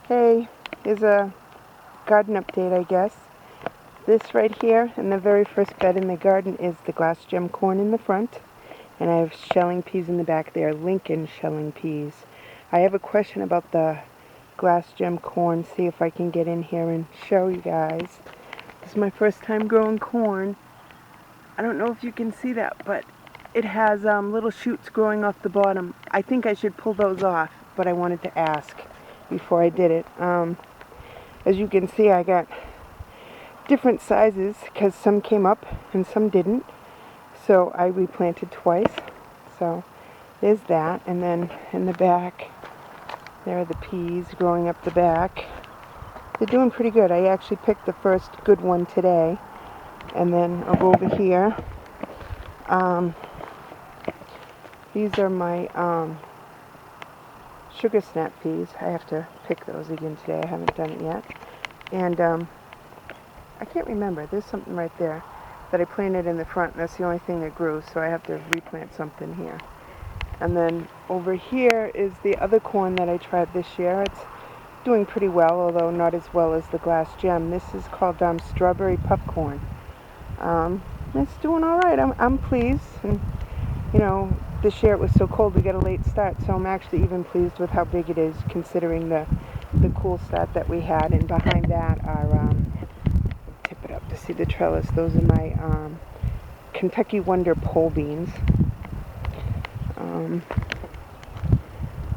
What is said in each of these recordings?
Hey, here's a garden update, I guess. This right here, in the very first bed in the garden, is the glass gem corn in the front, and I have shelling peas in the back there, Lincoln shelling peas. I have a question about the glass gem corn, see if I can get in here and show you guys. This is my first time growing corn. I don't know if you can see that, but it has little shoots growing off the bottom. I think I should pull those off, but I wanted to ask before I did it. As you can see, I got different sizes because some came up and some didn't. So I replanted twice. So there's that. And then in the back, there are the peas growing up the back. They're doing pretty good. I actually picked the first good one today. And then I'll go over here. These are my sugar snap peas. I have to pick those again today. I haven't done it yet. And I can't remember. There's something right there that I planted in the front, and that's the only thing that grew, so I have to replant something here. And then over here is the other corn that I tried this year. It's doing pretty well, although not as well as the glass gem. This is called strawberry popcorn. It's doing all right. I'm pleased. And, you know, this year it was so cold we got a late start, so I'm actually even pleased with how big it is considering the cool start that we had. And behind that are tip it up to see the trellis. Those are my Kentucky Wonder pole beans.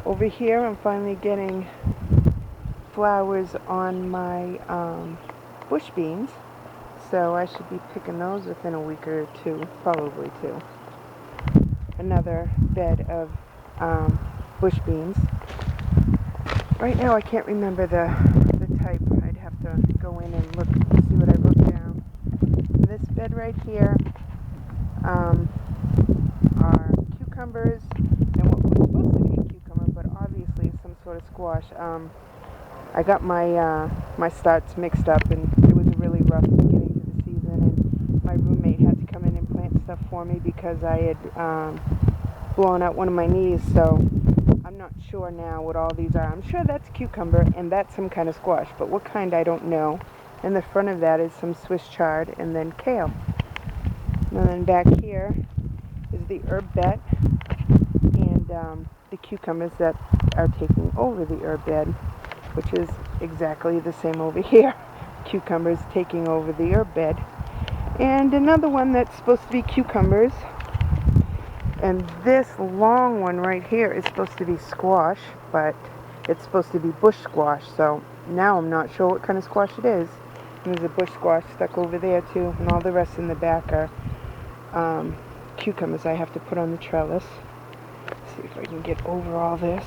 Over here I'm finally getting flowers on my bush beans, so I should be picking those within a week or two, probably two. Another bed of bush beans. Right now I can't remember the type. I'd have to go in and look, see what I wrote down. This bed right here are cucumbers and what was supposed to be a cucumber, but obviously some sort of squash. I got my starts mixed up, and it was a really rough beginning to the season, and my roommate had to come in and plant stuff for me because I had blown out one of my knees, so I'm not sure now what all these are. I'm sure that's cucumber and that's some kind of squash, but what kind I don't know. In the front of that is some Swiss chard and then kale. And then back here is the herb bed and the cucumbers that are taking over the herb bed, which is exactly the same over here. Cucumbers taking over the herb bed. And another one that's supposed to be cucumbers. And this long one right here is supposed to be squash, but it's supposed to be bush squash, so now I'm not sure what kind of squash it is. And there's a bush squash stuck over there too, and all the rest in the back are cucumbers I have to put on the trellis. Let's see if I can get over all this.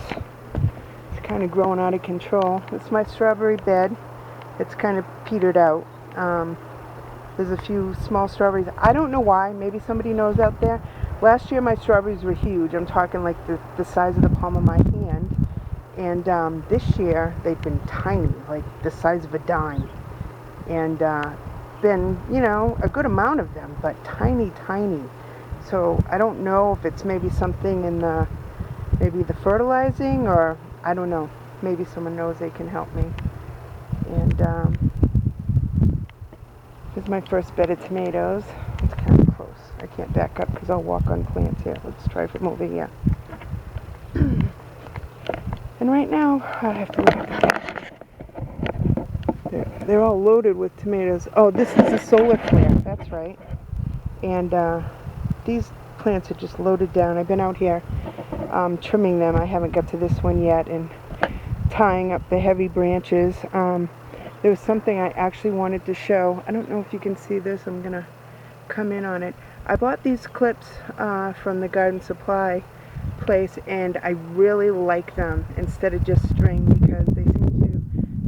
It's kind of growing out of control. It's my strawberry bed. It's kind of petered out. There's a few small strawberries. I don't know why. Maybe somebody knows out there. Last year my strawberries were huge. I'm talking like the size of the palm of my hand. And this year they've been tiny, like the size of a dime. And been, you know, a good amount of them, but tiny, tiny. So I don't know if it's maybe something in maybe the fertilizing, or I don't know. Maybe someone knows, they can help me. And here's my first bed of tomatoes. It's kind of close. I can't back up because I'll walk on plants here. Let's try from over here. And right now, I have to look at they're all loaded with tomatoes. Oh, this is a solar flare. That's right. And these plants are just loaded down. I've been out here trimming them. I haven't got to this one yet, and tying up the heavy branches. There was something I actually wanted to show. I don't know if you can see this. I'm going to come in on it. I bought these clips from the garden supply place, and I really like them instead of just string because they seem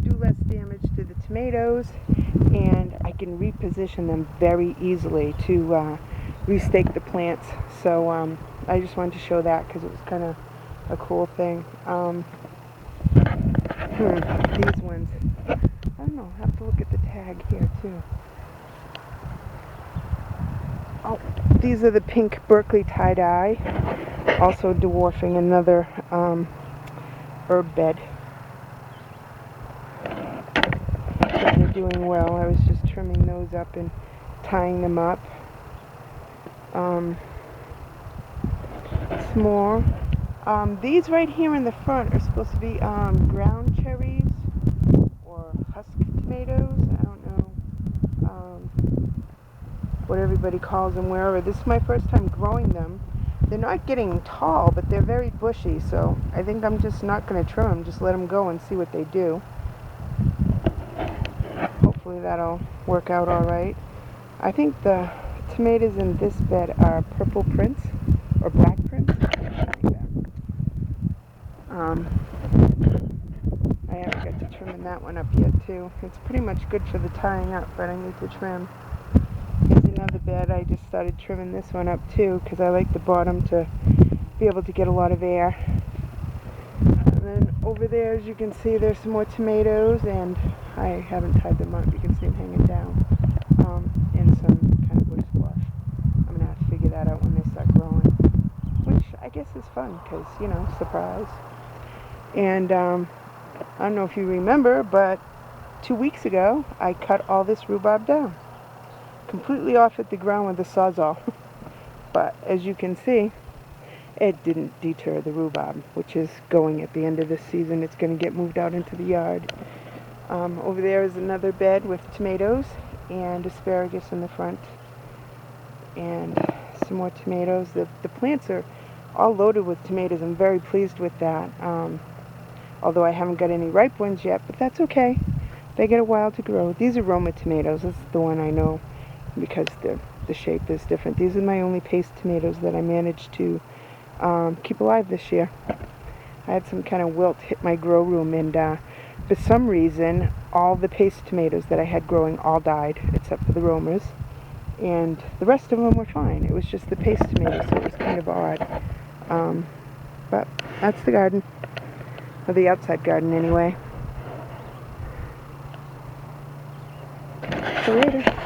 to do less damage to the tomatoes, and I can reposition them very easily to restake the plants. So I just wanted to show that because it was kind of a cool thing. These ones, I don't know, I have to look at the tag here too. Oh, these are the pink Berkeley tie-dye, also dwarfing another herb bed. well. I was just trimming those up and tying them up. Some more. These right here in the front are supposed to be ground cherries or husk tomatoes. I don't know what everybody calls them wherever. This is my first time growing them. They're not getting tall, but they're very bushy, so I think I'm just not going to trim them. Just let them go and see what they do. Hopefully that'll work out all right. I think the tomatoes in this bed are purple prince or black prince. I haven't got to trimming that one up yet too. It's pretty much good for the tying up, but I need to trim. Here's another bed. I just started trimming this one up too because I like the bottom to be able to get a lot of air. And then over there, as you can see, there's some more tomatoes, and I haven't tied them up. You can see them hanging down. And some kind of bush squash. I'm gonna have to figure that out when they start growing, which I guess is fun because, you know, surprise. And I don't know if you remember, but 2 weeks ago I cut all this rhubarb down, completely off at the ground with a Sawzall. But as you can see, it didn't deter the rhubarb, which is going at the end of this season. It's going to get moved out into the yard. Over there is another bed with tomatoes and asparagus in the front, and some more tomatoes. The plants are all loaded with tomatoes. I'm very pleased with that. Although I haven't got any ripe ones yet, but that's okay. They get a while to grow. These are Roma tomatoes. This is the one I know because the shape is different. These are my only paste tomatoes that I managed to keep alive this year. I had some kind of wilt hit my grow room, and for some reason all the paste tomatoes that I had growing all died except for the Romas, and the rest of them were fine. It was just the paste tomatoes, so it was kind of odd. But that's the garden, or the outside garden anyway. So later.